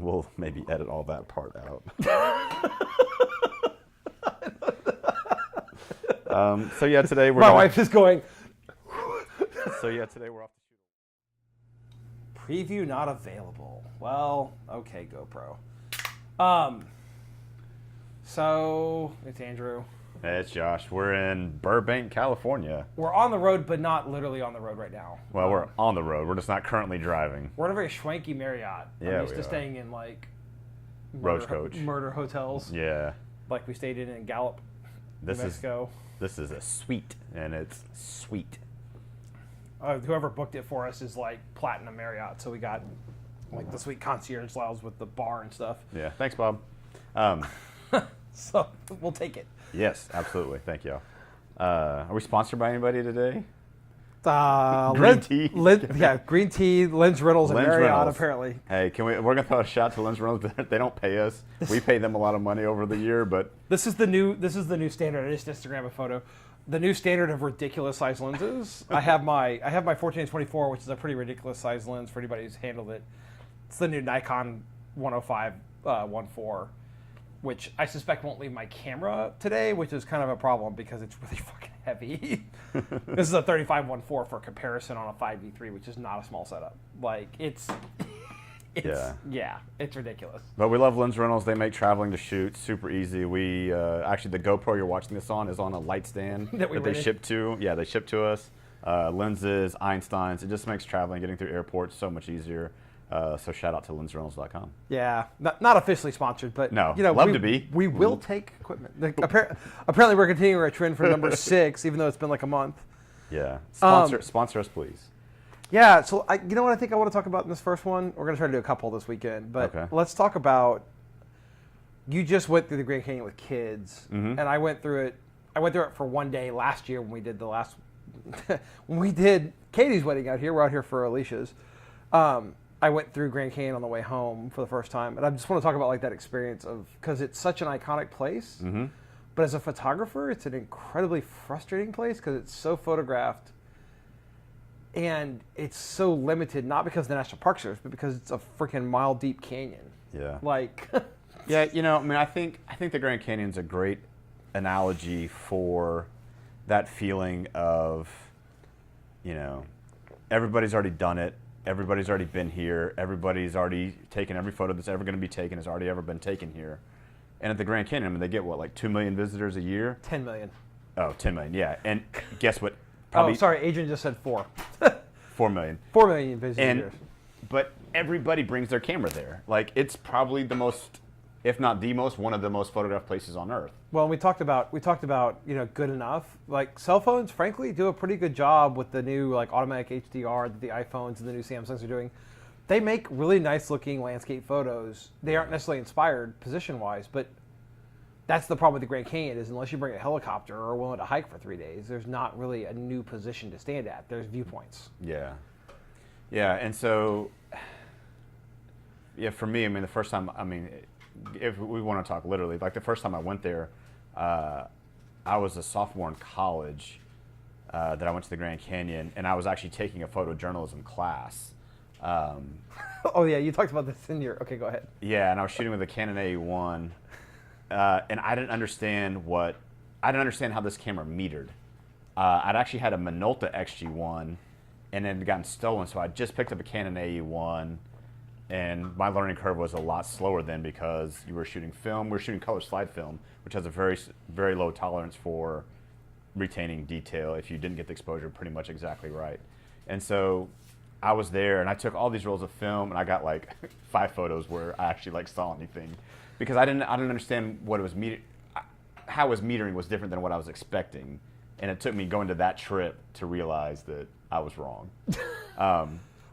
We'll maybe edit all that part out. So yeah, today we're. My wife is going. So yeah, today we're off to shoot. Preview not available. Well, okay, GoPro. So it's Andrew. Hey, it's Josh. We're in Burbank, California. We're on the road, but not literally on the road right now. Well, we're on the road. We're just not currently driving. We're in a very schwanky Marriott. Yeah, I'm used we to are. staying in like Roachcoach. murder hotels. Yeah. Like we stayed in Gallup, New Mexico. This is a suite, and it's sweet. Whoever booked it for us is like Platinum Marriott, so we got like the sweet concierge lounge with the bar and stuff. Yeah. Thanks, Bob. So we'll take it. Yes, absolutely. Thank you. Are we sponsored by anybody today? Green tea? Green tea, Lens Reynolds, and Lens Marriott, Reynolds. Apparently. Hey, we're gonna throw a shout to Lens Reynolds. They don't pay us. We pay them a lot of money over the year, but This is the new standard. I just Instagram a photo. The new standard of ridiculous size lenses. I have my 14-24, which is a pretty ridiculous size lens for anybody who's handled it. It's the new Nikon 105 1.4, which I suspect won't leave my camera today, which is kind of a problem because it's really fucking heavy. This is a 35 1.4 for comparison on a 5V3, which is not a small setup. Like it's ridiculous. But we love Lens Reynolds. They make traveling to shoot super easy. We actually, the GoPro you're watching this on is on a light stand that they ship to. Yeah, they ship to us. Lenses, Einsteins. It just makes traveling, getting through airports so much easier. So shout out to lensreynolds.com. Yeah, not officially sponsored, but no, love to be. We will take equipment. Like, apparently, we're continuing our trend for number 6, even though it's been like a month. Yeah, sponsor us, please. Yeah, so you know what I think I want to talk about in this first one? We're going to try to do a couple this weekend, but let's talk about, you just went through the Grand Canyon with kids, and I went through it. I went through it for one day last year when we did when we did Katie's wedding out here. We're out here for Alicia's. I went through Grand Canyon on the way home for the first time, and I just want to talk about like that experience because it's such an iconic place, but as a photographer, it's an incredibly frustrating place because it's so photographed. And it's so limited, not because the national park service, but because it's a freaking mile-deep canyon. Yeah. Like. Yeah, I think the Grand Canyon's a great analogy for that feeling of, everybody's already done it, everybody's already been here, everybody's already taken every photo that's ever going to be taken has already ever been taken here. And at the Grand Canyon, they get what, like 2 million visitors a year? 10 million. Oh, 10 million, yeah. And guess what? Sorry, Adrian just said 4. 4 million. 4 million visitors. But everybody brings their camera there. Like, it's probably the most, if not the most, one of the most photographed places on Earth. Well, we talked about good enough. Like, cell phones, frankly, do a pretty good job with the new like automatic HDR that the iPhones and the new Samsungs are doing. They make really nice looking landscape photos. They aren't necessarily inspired position-wise, but that's the problem with the Grand Canyon is unless you bring a helicopter or are willing to hike for 3 days, there's not really a new position to stand at. There's viewpoints. Yeah. Yeah, and so, for me, the first time, if we want to talk literally, like the first time I went there, I was a sophomore in college that I went to the Grand Canyon, and I was actually taking a photojournalism class. Oh, yeah, you talked about this in your, okay, go ahead. Yeah, and I was shooting with a Canon A1. And I didn't understand how this camera metered. I'd actually had a Minolta XG1 and it had gotten stolen, so I just picked up a Canon AE1, and my learning curve was a lot slower then because you were shooting film. We were shooting color slide film, which has a very, very low tolerance for retaining detail if you didn't get the exposure pretty much exactly right. And so I was there, and I took all these rolls of film, and I got like 5 photos where I actually saw anything. Because I didn't understand what it was how his metering was different than what I was expecting, and it took me going to that trip to realize that I was wrong.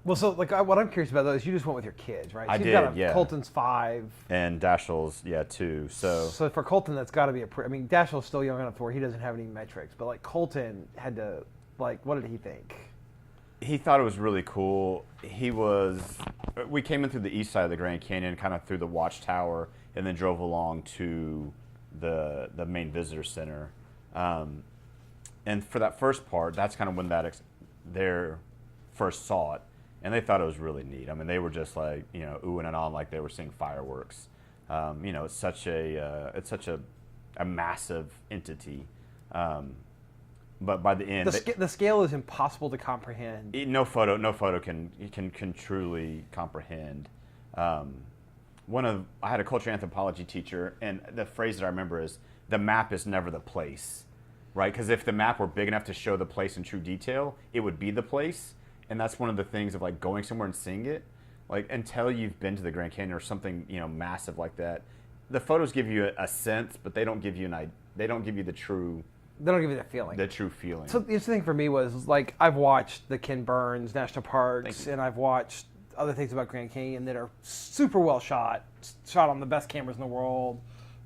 Well, so what I'm curious about though is you just went with your kids, right? So I you've did, got yeah. Colton's 5, and Dashiell's 2. So for Colton, that's got to be Dashiell's still young enough to where he doesn't have any metrics, but like Colton had to what did he think? He thought it was really cool. We came in through the east side of the Grand Canyon, kind of through the watchtower, and then drove along to the main visitor center. And for that first part, that's kind of when they first saw it. and they thought it was really neat. I mean, they were just like, oohing and on like they were seeing fireworks. It's such a massive entity. But by the end, the scale is impossible to comprehend. No photo can truly comprehend. I had a cultural anthropology teacher, and the phrase that I remember is, the map is never the place, right? Because if the map were big enough to show the place in true detail, it would be the place. And that's one of the things of like going somewhere and seeing it. Like, until you've been to the Grand Canyon or something, massive like that, the photos give you a sense, but they don't give you they don't give you the true. They don't give you that feeling. The true feeling. So the interesting thing for me was, like, I've watched the Ken Burns National Parks, and I've watched other things about Grand Canyon that are super well shot on the best cameras in the world,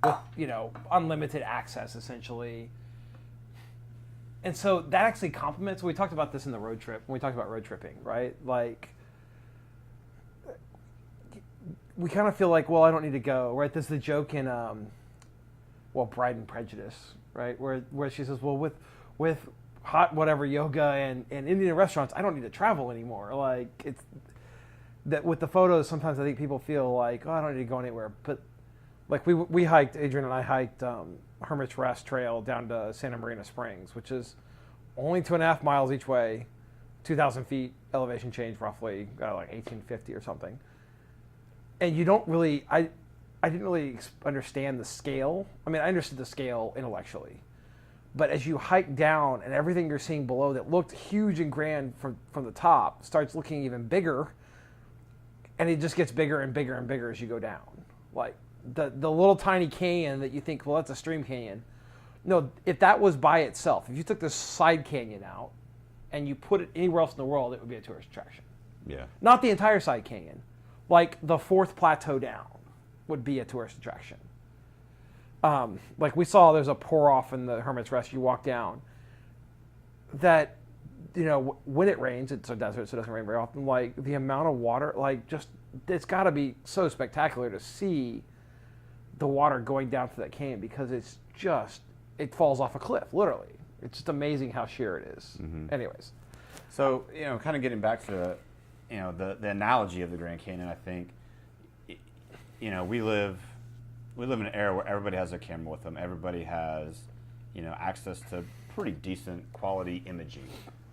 with unlimited access essentially. And so that actually complements. We talked about this in the road trip when we talked about road tripping, right? Like, we kind of feel like, well, I don't need to go, right? There's the joke in, Pride and Prejudice, right? Where she says, well, with hot whatever yoga and Indian restaurants, I don't need to travel anymore. Like, it's that with the photos, sometimes I think people feel like, oh, I don't need to go anywhere. But like we hiked, Adrian and I hiked Hermit's Rest Trail down to Santa Marina Springs, which is only 2.5 miles each way, 2,000 feet elevation change roughly, like 1850 or something. And you don't really, I didn't really understand the scale. I mean, I understood the scale intellectually. But as you hike down and everything you're seeing below that looked huge and grand from the top starts looking even bigger, and it just gets bigger and bigger and bigger as you go down. Like the little tiny canyon that you think, well, that's a stream canyon. No, if that was by itself, if you took this side canyon out and you put it anywhere else in the world, it would be a tourist attraction. Yeah. Not the entire side canyon. Like the fourth plateau down would be a tourist attraction. Like we saw, there's a pour off in the Hermit's Rest. You walk down. That, when it rains, it's a desert, so it doesn't rain very often. Like the amount of water, like just it's got to be so spectacular to see the water going down to that canyon, because it's just, it falls off a cliff, literally. It's just amazing how sheer it is. Mm-hmm. Anyways, so kind of getting back to the analogy of the Grand Canyon, I think we live in an era where everybody has a camera with them. Everybody has access to pretty decent quality imaging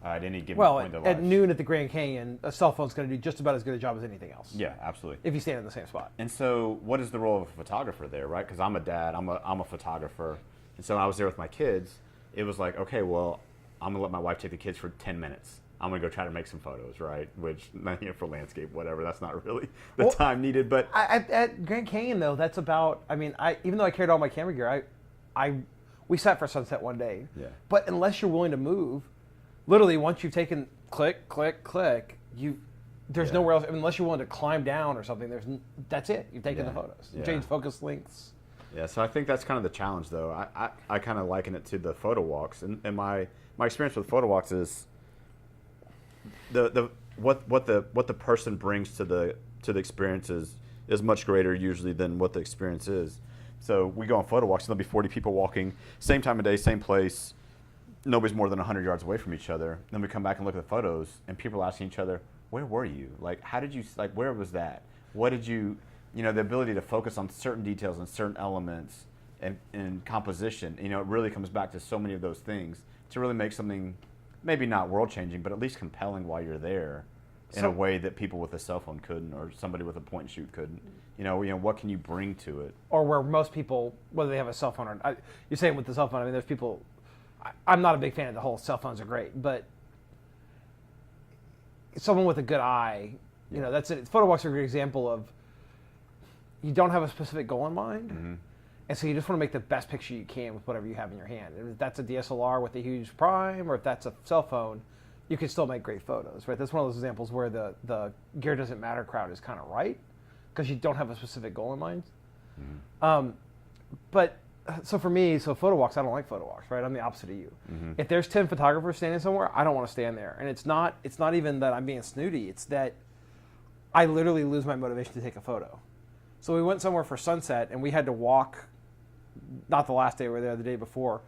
at any given point in their life. At noon at the Grand Canyon, a cell phone's going to do just about as good a job as anything else. Yeah, absolutely. If you stand in the same spot. And so, what is the role of a photographer there, right? Because I'm a dad, I'm a photographer, and so when I was there with my kids, it was like, okay, well, I'm gonna let my wife take the kids for 10 minutes. I'm gonna go try to make some photos, right? Which, for landscape, whatever, that's not really the time needed. But at Grand Canyon, though, that's about. I mean, even though I carried all my camera gear, we sat for sunset one day. Yeah. But unless you're willing to move, literally, once you've taken click, click, click, there's nowhere else. I mean, unless you're willing to climb down or something, that's it. You've taken the photos. You change focus lengths. Yeah, so I think that's kind of the challenge, though. I kind of liken it to the photo walks, and my experience with photo walks is what the person brings to the experience is much greater usually than what the experience is. So we go on photo walks, and there'll be 40 people walking, same time of day, same place. Nobody's more than 100 yards away from each other. Then we come back and look at the photos, and people are asking each other, "Where were you? Like, how did you? Like, where was that? What did you?" The ability to focus on certain details and certain elements and composition. It really comes back to so many of those things to really make something, maybe not world changing, but at least compelling while you're there, in a way that people with a cell phone couldn't, or somebody with a point and shoot couldn't. What can you bring to it? Or where most people, whether they have a cell phone or not, you're saying with the cell phone. I mean, there's people. I'm not a big fan of the whole cell phones are great, but someone with a good eye, that's it. Photo walks are a great example of you don't have a specific goal in mind, mm-hmm. and so you just want to make the best picture you can with whatever you have in your hand. And if that's a DSLR with a huge prime, or if that's a cell phone, you can still make great photos, right? That's one of those examples where the gear doesn't matter crowd is kind of right, because you don't have a specific goal in mind. Mm-hmm. But so for me, photo walks, I don't like photo walks, right? I'm the opposite of you. Mm-hmm. If there's 10 photographers standing somewhere, I don't want to stand there. And it's not even that I'm being snooty. It's that I literally lose my motivation to take a photo. So we went somewhere for sunset, and we had to walk, not the last day, we were there the day before,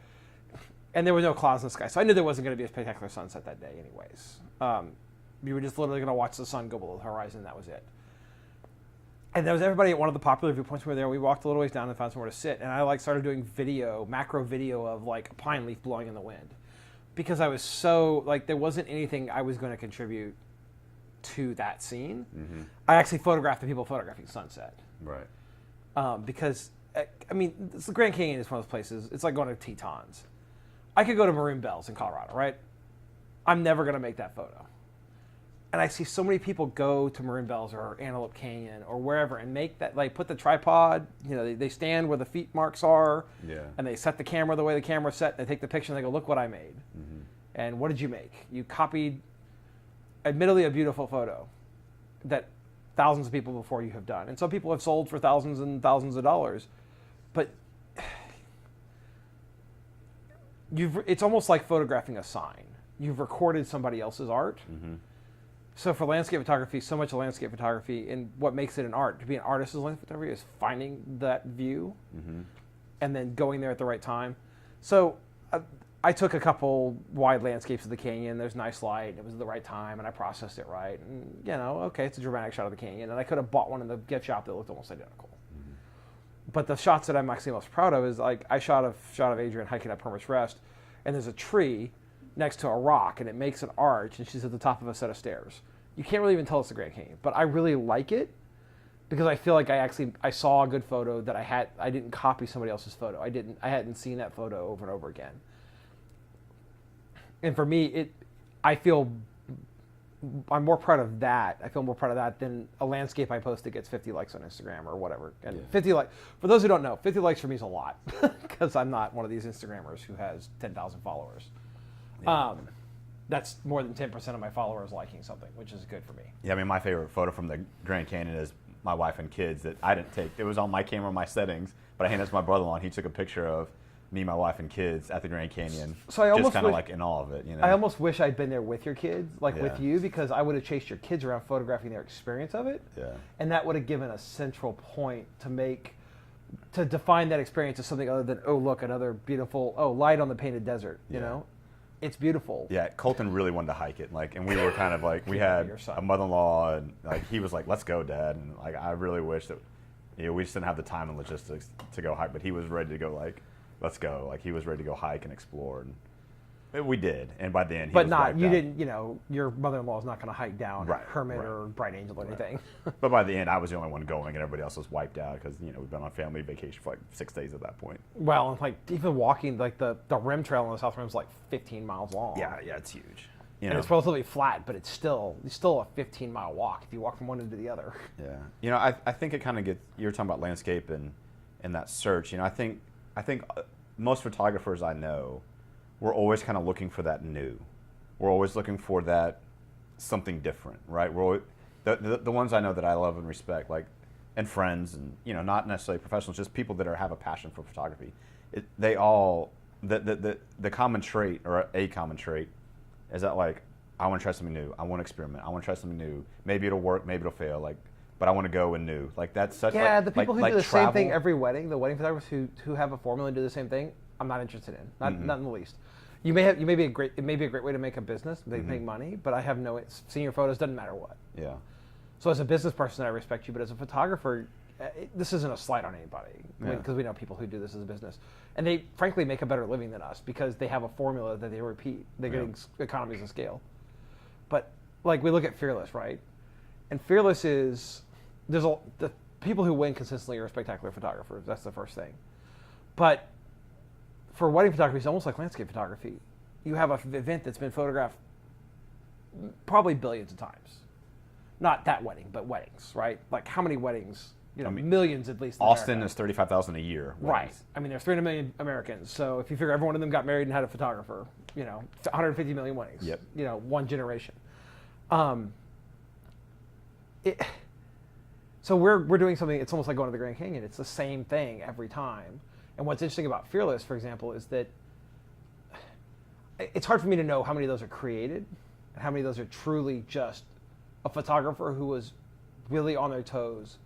and there were no clouds in the sky. So I knew there wasn't going to be a spectacular sunset that day anyways. You were just literally going to watch the sun go below the horizon. That was it. And there was everybody at one of the popular viewpoints. We were there. We walked a little ways down and found somewhere to sit. And I like started doing macro video of like a pine leaf blowing in the wind, because I was so like there wasn't anything I was going to contribute to that scene. Mm-hmm. I actually photographed the people photographing sunset. Right. Because I mean, the Grand Canyon is one of those places. It's like going to Tetons. I could go to Maroon Bells in Colorado, right? I'm never going to make that photo. And I see so many people go to Maroon Bells or Antelope Canyon or wherever and make that, like, put the tripod, you know, they stand where the feet marks are, and they set the camera the way the camera's set, they take the picture and they go, look what I made. Mm-hmm. And what did you make? You copied, admittedly, a beautiful photo that thousands of people before you have done. And some people have sold for thousands and thousands of dollars. But it's almost like photographing a sign. You've recorded somebody else's art. Mm-hmm. So for landscape photography, so much of landscape photography, and what makes it an art, to be an artist in landscape photography, is finding that view and then going there at the right time. So I took a couple wide landscapes of the canyon. There's nice light. And it was at the right time, and I processed it right. And, you know, okay, it's a dramatic shot of the canyon. And I could have bought one in the gift shop that looked almost identical. Mm-hmm. But the shots that I'm actually most proud of is, like, I shot a shot of Adrienne hiking up Hermit's Rest, and there's a tree next to a rock, and it makes an arch, and she's at the top of a set of stairs. You can't really even tell it's the Grand Canyon, but I really like it because I feel like I saw a good photo that I didn't copy somebody else's photo. I hadn't seen that photo over and over again. And for me, I'm more proud of that. I feel more proud of that than a landscape I post that gets 50 likes on Instagram or whatever. And 50 likes, for those who don't know, 50 likes for me is a lot because I'm not one of these Instagrammers who has 10,000 followers. Yeah. That's more than 10% of my followers liking something, which is good for me. Yeah, I mean, my favorite photo from the Grand Canyon is my wife and kids that I didn't take. It was on my camera, my settings, but I handed it to my brother-in-law, and he took a picture of me, my wife, and kids at the Grand Canyon. So I almost just kind of like in awe of it, you know. I almost wish I'd been there with your kids, like with you, because I would have chased your kids around photographing their experience of it. Yeah. And that would have given a central point to define that experience as something other than, oh, look, another beautiful, light on the painted desert, you know? It's beautiful. Yeah, Colton really wanted to hike it, and we were kind of like, we had a mother-in-law, and like he was like, "Let's go, Dad," and like I really wish that, we just didn't have the time and logistics to go hike, but he was ready to go, like, let's go, like he was ready to go hike and explore, and we did, and by the end, he was wiped out. Didn't, your mother-in-law is not going to hike down Hermit or Bright Angel or anything. But by the end, I was the only one going, and everybody else was wiped out because we've been on family vacation for like 6 days at that point. Well, and like even walking, like the rim trail on the South Rim is like 15 miles long. Yeah, it's huge. And it's relatively flat, but it's still a 15-mile walk if you walk from one end to the other. Yeah, I think it kind of gets. You were talking about landscape and that search. I think most photographers I know, we're always kind of looking for that new. We're always looking for that something different, right? The ones I know that I love and respect, like, and friends, and not necessarily professionals, just people that have a passion for photography. The common trait, or a common trait, is that, like, I want to try something new. I want to experiment. I want to try something new. Maybe it'll work. Maybe it'll fail. But I want to go and new. Like, that's such. Yeah, the people who do the same thing every wedding, the wedding photographers who have a formula and do the same thing, I'm not interested in. Not in the least. It may be a great way to make a business, make money, but I have seeing your photos doesn't matter what. Yeah. So as a business person, I respect you, but as a photographer, this isn't a slight on anybody, because we know people who do this as a business, and they frankly make a better living than us because they have a formula that they repeat. They're getting economies of scale. But like we look at Fearless, right? And Fearless is the people who win consistently are spectacular photographers. That's the first thing, but for wedding photography, it's almost like landscape photography. You have an event that's been photographed probably billions of times. Not that wedding, but weddings, right? Like how many weddings? Millions at least. Austin is 35,000 a year. Right. I mean, there's 300 million Americans. So if you figure every one of them got married and had a photographer, 150 million weddings. Yep. One generation. So we're doing something. It's almost like going to the Grand Canyon. It's the same thing every time. And what's interesting about Fearless, for example, is that it's hard for me to know how many of those are created and how many of those are truly just a photographer who was really on their toes,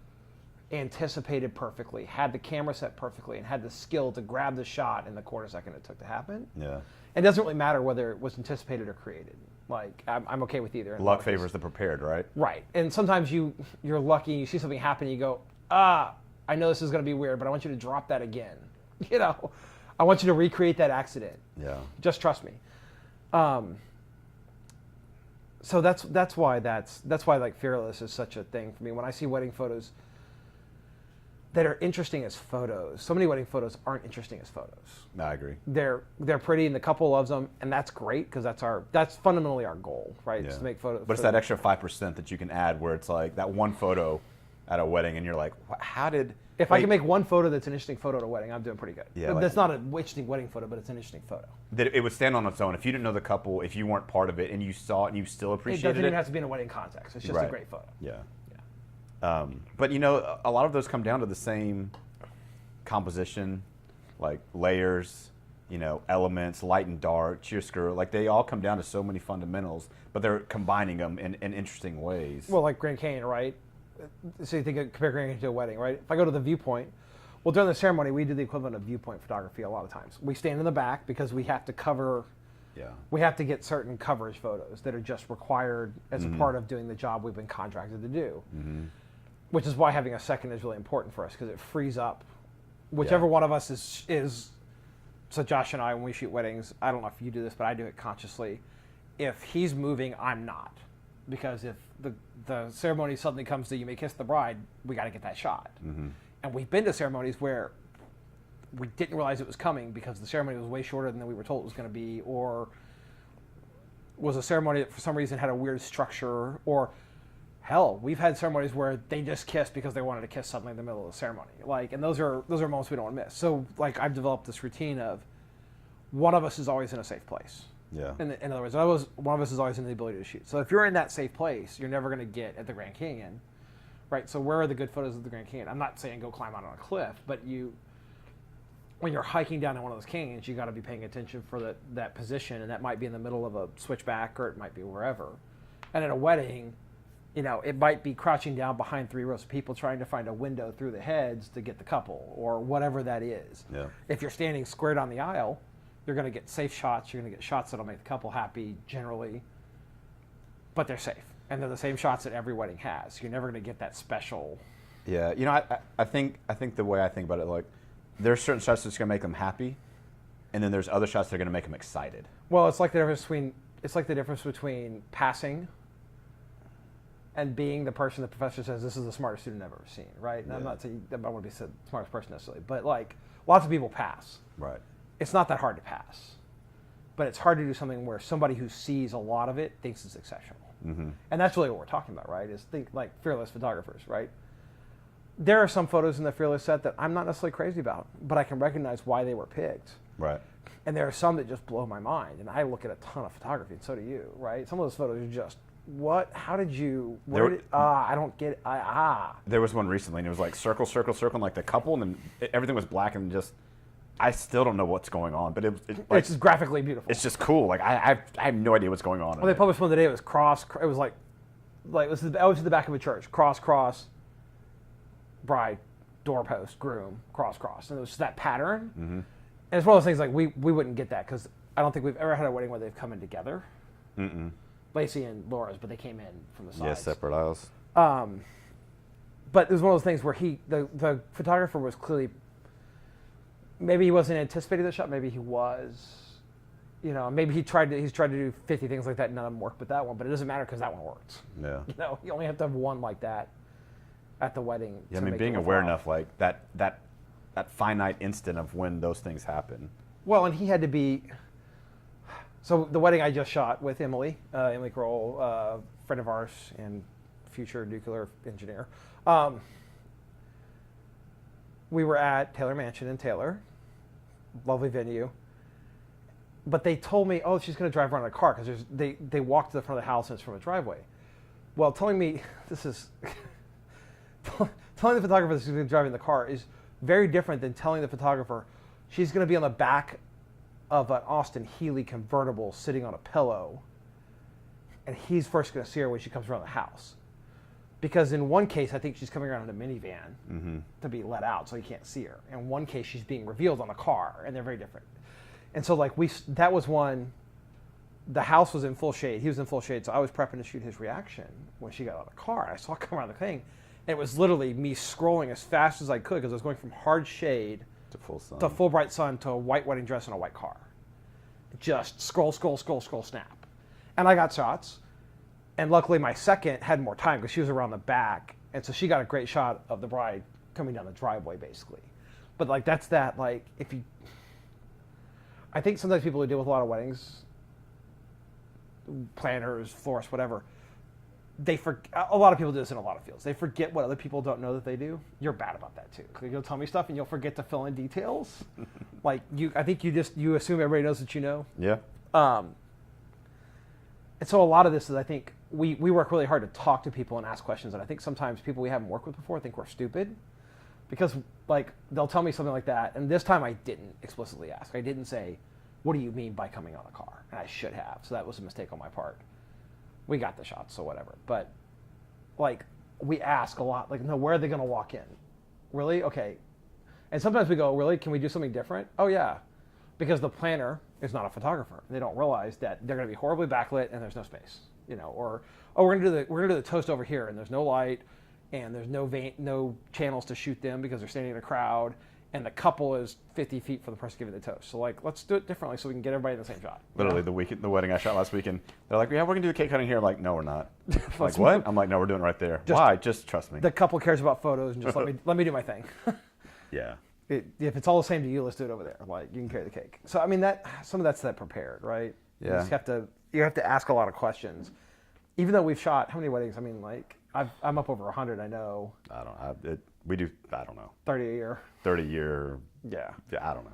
anticipated perfectly, had the camera set perfectly, and had the skill to grab the shot in the quarter second it took to happen. Yeah. It doesn't really matter whether it was anticipated or created. Like, I'm okay with either. Luck favors the prepared, right? Right. And sometimes you're lucky, you see something happen, and you go, I know this is going to be weird, but I want you to drop that again. You know, I want you to recreate that accident. Yeah. Just trust me. So that's why like Fearless is such a thing for me. When I see wedding photos that are interesting as photos, so many wedding photos aren't interesting as photos. No, I agree. They're pretty and the couple loves them, and that's great because that's fundamentally our goal, right? Yeah. Is to make photos. But it's that extra 5% that you can add where it's like that one photo at a wedding and you're like, how did... If I can make one photo that's an interesting photo at a wedding, I'm doing pretty good. Yeah, that's not an interesting wedding photo, but it's an interesting photo. That it would stand on its own. If you didn't know the couple, if you weren't part of it and you saw it and you still appreciated it. It doesn't even have to be in a wedding context. It's just a great photo. Yeah. But, you know, a lot of those come down to the same composition, like layers, you know, elements, light and dark, chiaroscuro. Like, they all come down to so many fundamentals, but they're combining them in interesting ways. Well, like Grand Canyon, right? So you think of compare Grand Canyon to a wedding, right? If I go to the viewpoint, well, during the ceremony, we do the equivalent of viewpoint photography a lot of times. We stand in the back because we have to cover, we have to get certain coverage photos that are just required as a part of doing the job we've been contracted to do, which is why having a second is really important for us because it frees up whichever one of us is. So Josh and I, when we shoot weddings, I don't know if you do this, but I do it consciously. If he's moving, I'm not. Because if the ceremony suddenly comes to you may kiss the bride, we got to get that shot. And we've been to ceremonies where we didn't realize it was coming because the ceremony was way shorter than we were told it was going to be, or was a ceremony that for some reason had a weird structure, or hell, we've had ceremonies where they just kissed because they wanted to kiss suddenly in the middle of the ceremony. Like, and those are moments we don't want to miss. So like I've developed this routine of one of us is always in a safe place. Yeah. In other words, one of us is always in the ability to shoot. So if you're in that safe place, you're never going to get at the Grand Canyon, right? So where are the good photos of the Grand Canyon? I'm not saying go climb out on a cliff, but when you're hiking down in one of those canyons, you got to be paying attention for that position, and that might be in the middle of a switchback, or it might be wherever. And at a wedding, you know, it might be crouching down behind 3 rows of people trying to find a window through the heads to get the couple, or whatever that is. Yeah. If you're standing squared on the aisle, you're going to get safe shots. You're going to get shots that'll make the couple happy generally, but they're safe. And they're the same shots that every wedding has. You're never going to get that special. Yeah, you know, I think the way I think about it, like, there's certain shots that's going to make them happy, and then there's other shots that are going to make them excited. Well, it's like the difference between passing and being the person the professor says, this is the smartest student I've ever seen, right? And I'm not saying I want to be the smartest person necessarily, but like lots of people pass. Right. It's not that hard to pass, but it's hard to do something where somebody who sees a lot of it thinks it's exceptional. And that's really what we're talking about, right? Is think like Fearless photographers, right? There are some photos in the Fearless set that I'm not necessarily crazy about, but I can recognize why they were picked. Right. And there are some that just blow my mind, and I look at a ton of photography, and so do you, right? Some of those photos are just, what? How did you? I don't get it. There was one recently, and it was like circle, circle, circle, and like the couple, and then everything was black, and just, I still don't know what's going on, but it's just graphically beautiful. It's just cool. Like I have no idea what's going on. Well, they published one today. It was cross. It was like it was to the back of a church. Cross, cross. Bride, doorpost, groom, cross, cross, and it was just that pattern. And it's one of those things like we wouldn't get that because I don't think we've ever had a wedding where they've come in together. Lacey and Laura's, but they came in from the sides. Yeah, separate aisles. But it was one of those things where the photographer was clearly, maybe he wasn't anticipating the shot, maybe he was, you know, maybe he's tried to do 50 things like that and none of them worked but that one, but it doesn't matter because that one worked. Yeah. You know, you only have to have one like that at the wedding. Yeah, I mean, being aware enough, like that finite instant of when those things happen. Well, and he had to be, so the wedding I just shot with Emily Kroll, friend of ours and future nuclear engineer. We were at Taylor Mansion in Taylor, lovely venue. But they told me, oh, she's going to drive around in a car because they walked to the front of the house and it's from a driveway. Well, telling me this is, telling the photographer that she's going to be driving the car is very different than telling the photographer she's going to be on the back of an Austin Healey convertible sitting on a pillow and he's first going to see her when she comes around the house. Because in one case, I think she's coming around in a minivan to be let out so you can't see her. In one case, she's being revealed on a car, and they're very different. And so, like, that was one the house was in full shade. He was in full shade, so I was prepping to shoot his reaction when she got out of the car. And I saw her come around the thing, and it was literally me scrolling as fast as I could because I was going from hard shade to full bright sun to a white wedding dress in a white car. Just scroll, snap. And I got shots. And luckily my second had more time because she was around the back. And so she got a great shot of the bride coming down the driveway, basically. But like that's that, like, if you... I think sometimes people who deal with a lot of weddings, planners, florists, whatever, a lot of people do this in a lot of fields. They forget what other people don't know that they do. You're bad about that too. You'll tell me stuff and you'll forget to fill in details. Like I think you assume everybody knows what you know. Yeah. And so a lot of this is, I think, we work really hard to talk to people and ask questions. And I think sometimes people we haven't worked with before think we're stupid because like they'll tell me something like that. And this time I didn't explicitly ask. I didn't say, what do you mean by coming on a car? And I should have. So that was a mistake on my part. We got the shots, so whatever. But like we ask a lot, like, no, where are they going to walk in? Really? Okay. And sometimes we go, really? Can we do something different? Oh yeah, because the planner is not a photographer. They don't realize that they're going to be horribly backlit and there's no space, or we're going to do the toast over here and there's no light and there's no channels to shoot them because they're standing in a crowd. And the couple is 50 feet from the person giving the toast. So like, let's do it differently so we can get everybody in the same shot. Literally, the wedding I shot last weekend, they're like, yeah, we're going to do the cake cutting here. I'm like, no, we're not. Like, what? I'm like, no, we're doing it right there. Why? Just trust me. The couple cares about photos and just let me do my thing. Yeah. If it's all the same to you, let's do it over there. Like, you can carry the cake. So I mean, some of that's that prepared, right? Yeah. You have to ask a lot of questions. Even though we've shot how many weddings? I mean, like I'm up over 100. I know. I don't know. We do. I don't know. 30 a year. 30 year. Yeah. Yeah. I don't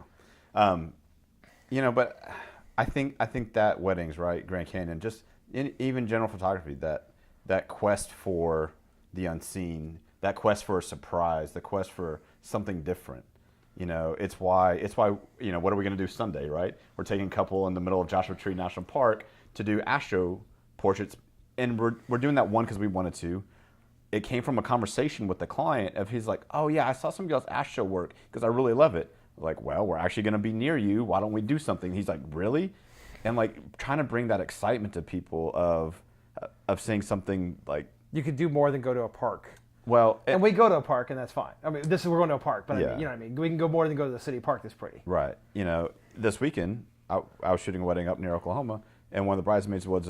know. But I think that weddings, right, Grand Canyon, just even general photography, that quest for the unseen, that quest for a surprise, the quest for something different. It's why. What are we going to do Sunday, right? We're taking a couple in the middle of Joshua Tree National Park to do astro portraits, and we're doing that one because we wanted to. It came from a conversation with the client of he's like, oh yeah, I saw some y'all's astro work because I really love it. Like, well, we're actually going to be near you. Why don't we do something? He's like, really? And like trying to bring that excitement to people of seeing something like you could do more than go to a park. Well, and we go to a park and that's fine. I mean, we're going to a park, but yeah. I mean, you know what I mean. We can go more than go to the city park that's pretty. Right. This weekend I was shooting a wedding up near Oklahoma, and one of the bridesmaids was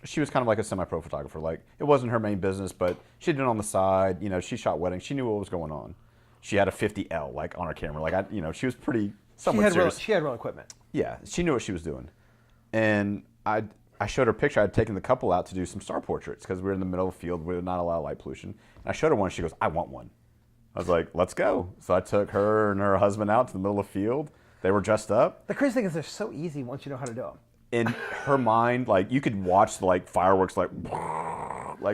she was kind of like a semi-pro photographer. Like, it wasn't her main business, but she did it on the side. She shot weddings. She knew what was going on. She had a 50L like on her camera. Like, she was pretty somewhat serious. She had real equipment. Yeah, she knew what she was doing. And I showed her a picture. I had taken the couple out to do some star portraits because we were in the middle of a field. We were not allowed light pollution. And I showed her one. She goes, I want one. I was like, let's go. So I took her and her husband out to the middle of the field. They were dressed up. The crazy thing is they're so easy once you know how to do them. In her mind, like, you could watch the fireworks like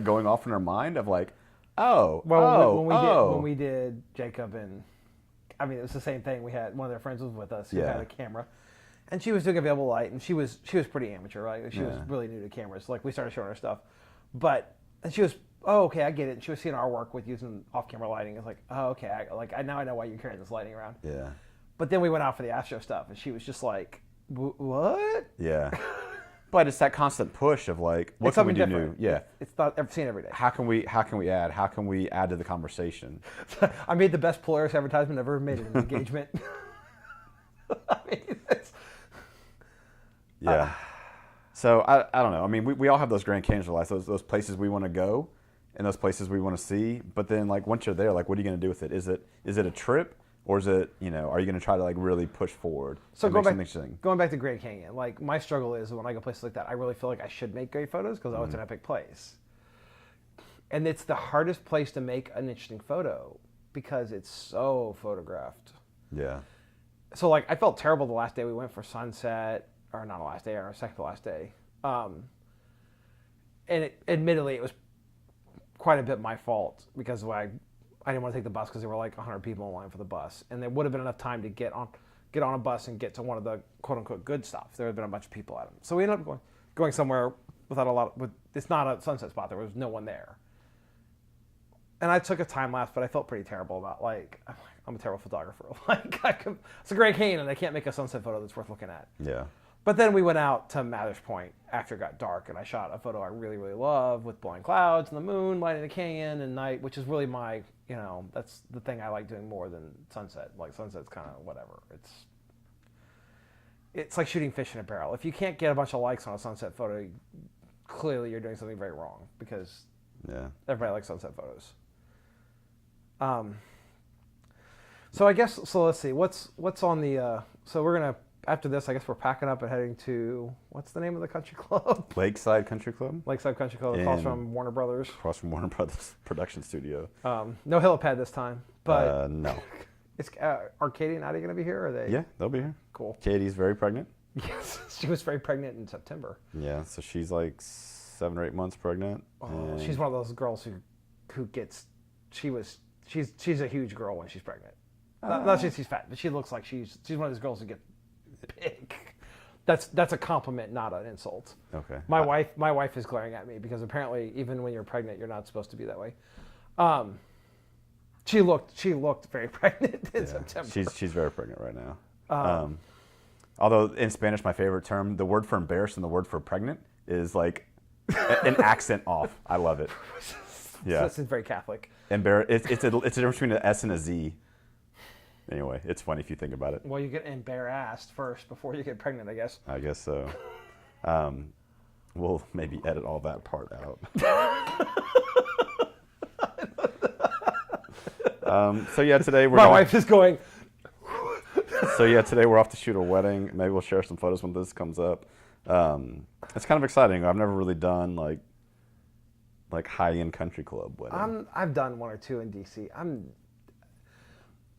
going off in her mind of like, when we did Jacob, and I mean, it was the same thing. We had one of their friends was with us who had a camera, and she was doing available light, and she was pretty amateur, right? She was really new to cameras. Like, we started showing her stuff, and she was, oh, okay, I get it. And she was seeing our work with using off-camera lighting. It's like, oh, okay, now I know why you're carrying this lighting around. Yeah. But then we went out for the astro stuff, and she was just like, what? Yeah. But it's that constant push of like, what can we do new? Yeah. It's not ever seen every day. How can we add? How can we add to the conversation? I made the best Polaris advertisement I've ever made in an engagement. I mean, yeah. So I don't know. I mean, we all have those Grand Canyons of life, those places we want to go and those places we want to see. But then like once you're there, like what are you going to do with it? Is it a trip? Or is it, are you going to try to like really push forward? So going back to Grand Canyon, like my struggle is when I go places like that, I really feel like I should make great photos because it's an epic place. And it's the hardest place to make an interesting photo because it's so photographed. Yeah. So like I felt terrible the last day we went for sunset, or not the last day, our second to last day. And admittedly, it was quite a bit my fault because I didn't want to take the bus because there were like 100 people in line for the bus, and there would have been enough time to get on a bus and get to one of the quote unquote good stuff. There had been a bunch of people at them, so we ended up going somewhere without a lot. It's not a sunset spot. There was no one there, and I took a time lapse, but I felt pretty terrible about I'm a terrible photographer. It's a Grand Canyon, and I can't make a sunset photo that's worth looking at. Yeah. But then we went out to Mather's Point after it got dark, and I shot a photo I really, really love with blowing clouds and the moon lighting the canyon and night, which is really my, that's the thing I like doing more than sunset. Like sunset's kind of whatever. It's like shooting fish in a barrel. If you can't get a bunch of likes on a sunset photo, clearly you're doing something very wrong because everybody likes sunset photos. So I guess let's see what's on the. So we're gonna after this. I guess we're packing up and heading to what's the name of the country club? Lakeside Country Club. Lakeside Country Club across from Warner Brothers. Across from Warner Brothers production studio. No helipad this time, but no. It's are Katie and Addie going to be here? Or are they? Yeah, they'll be here. Cool. Katie's very pregnant. Yes, she was very pregnant in September. Yeah, so she's like 7 or 8 months pregnant. Oh, she's one of those girls who gets. She's a huge girl when she's pregnant. Not just she's fat, but she looks like she's one of those girls who get big. That's a compliment, not an insult. Okay. My wife is glaring at me because apparently even when you're pregnant, you're not supposed to be that way. She looked very pregnant in September. She's very pregnant right now. Although in Spanish, my favorite term, the word for embarrassed and the word for pregnant is like an accent off. I love it. Yeah, this is very Catholic. It's a difference between an S and a Z. Anyway, it's funny if you think about it. Well, you get embarrassed first before you get pregnant, I guess. I guess so. We'll maybe edit all that part out. So yeah, today my wife is going. So yeah, today we're off to shoot a wedding. Maybe we'll share some photos when this comes up. It's kind of exciting. I've never really done like high-end country club wedding. I've done one or two in DC.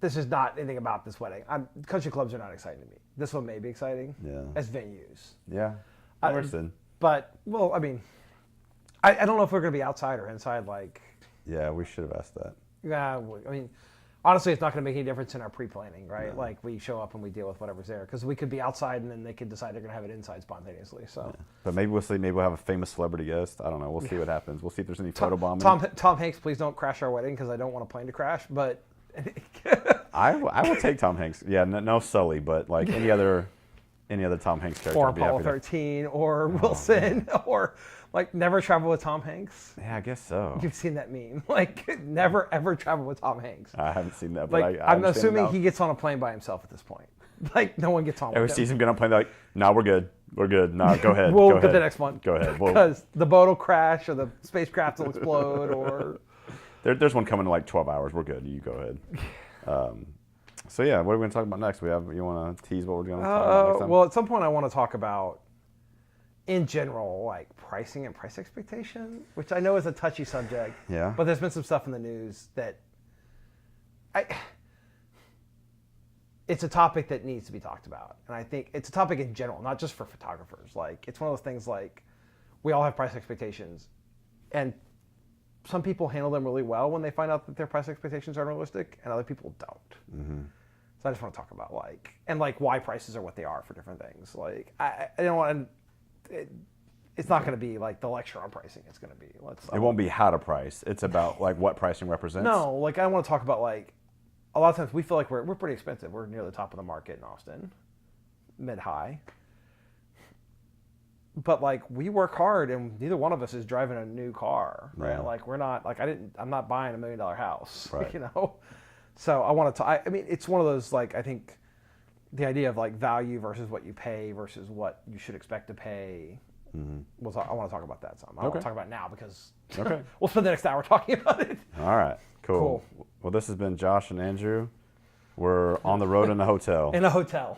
This is not anything about this wedding. Country clubs are not exciting to me. This one may be exciting as venues. Yeah, I understand. But well, I mean, I don't know if we're going to be outside or inside. Like, yeah, we should have asked that. Yeah, I mean, honestly, it's not going to make any difference in our pre-planning, right? No. Like, we show up and we deal with whatever's there. Because we could be outside and then they could decide they're going to have it inside spontaneously. So, But maybe we'll see. Maybe we'll have a famous celebrity guest. I don't know. We'll see what happens. We'll see if there's any photo bombing. Tom Hanks, please don't crash our wedding because I don't want a plane to crash. But I will take Tom Hanks. Yeah, no Sully, but like any other Tom Hanks character. Or Apollo 13, or Wilson, or like Never Travel with Tom Hanks. Yeah, I guess so. You've seen that meme. Like, never ever travel with Tom Hanks. I haven't seen that, but like, I'm assuming he gets on a plane by himself at this point. Like, no one gets on with him. Everyone sees him get on a plane, they're like, no, we're good. We're good. No, go ahead. We'll go get ahead. the next one. Go ahead. Because the boat will crash or the spacecraft will explode or... There's one coming in like 12 hours. We're good. You go ahead. So yeah, what are we going to talk about next? You want to tease what we're going to talk about next time? Well, at some point I want to talk about, in general, like pricing and price expectation, which I know is a touchy subject. Yeah. But there's been some stuff in the news that it's a topic that needs to be talked about. And I think it's a topic in general, not just for photographers. Like, it's one of those things like we all have price expectations. And some people handle them really well when they find out that their price expectations are unrealistic, and other people don't. Mm-hmm. So I just want to talk about why prices are what they are for different things. Like I don't want to. It's not going to be like the lecture on pricing. It's going to be It won't be how to price. It's about like what pricing represents. No, like I want to talk about like a lot of times we feel like we're pretty expensive. We're near the top of the market in Austin, mid-high. But like we work hard, and neither one of us is driving a new car, right? Like we're not like I'm not buying $1 million house, right. You know. So I want to. I mean, it's one of those like I think the idea of like value versus what you pay versus what you should expect to pay. Mm-hmm. I want to talk about that some. I don't want to talk about it now because we'll spend the next hour talking about it. All right, cool. Well, this has been Josh and Andrew. We're on the road in a hotel. In a hotel.